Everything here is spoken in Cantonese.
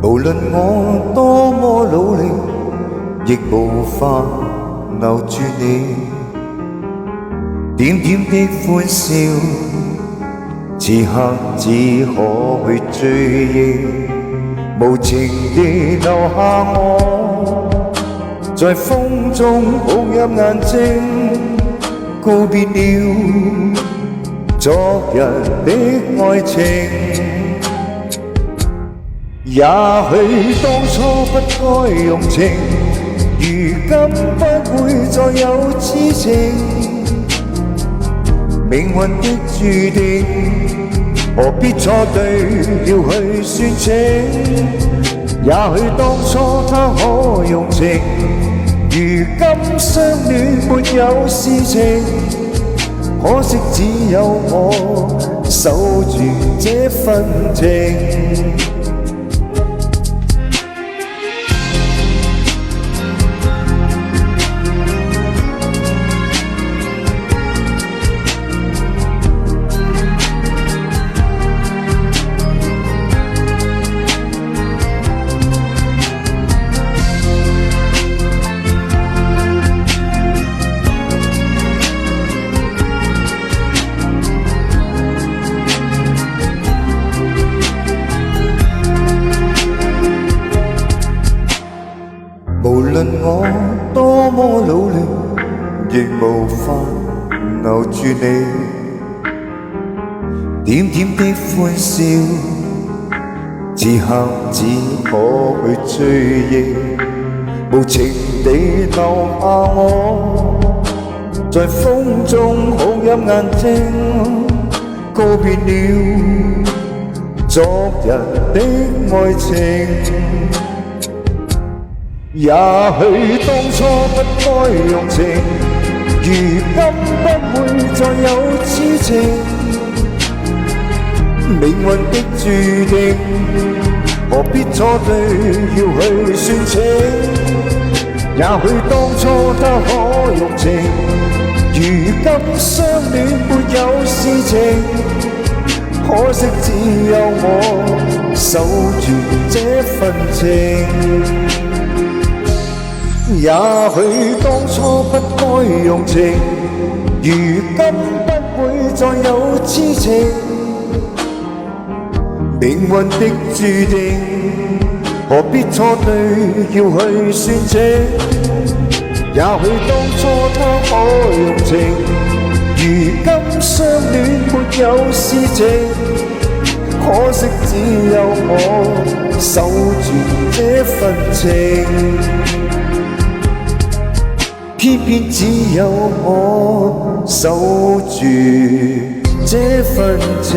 無論我多麼努力，亦無法留住你。點點的歡笑，此刻只可去追憶，無情地留下我，在風中紅入眼睛，告別了昨日的愛情。也許當初不該用情，如今不會再有痴情。命運的注定，何必錯對要去算清？也許當初他可用情，如今相戀沒有事情。可惜只有我守住這份情。無論我多麼努力，亦無法留住你。點點的歡笑，此刻只可去追憶，無情地留下我，在風中紅入眼睛，告別了昨日的愛情。也許當初不該用情，如今不會再有痴情。命運的注定，何必錯對要去算清？也許當初他可用情，如今相戀沒有事情。可惜只有我守住這份情。也許當初不該用情，如今不會再有痴情。命運的注定，何必錯對要去算清？也許當初他可用情，如今相戀沒有事情。可惜只有我守住這份情。偏偏只有我守住這份情。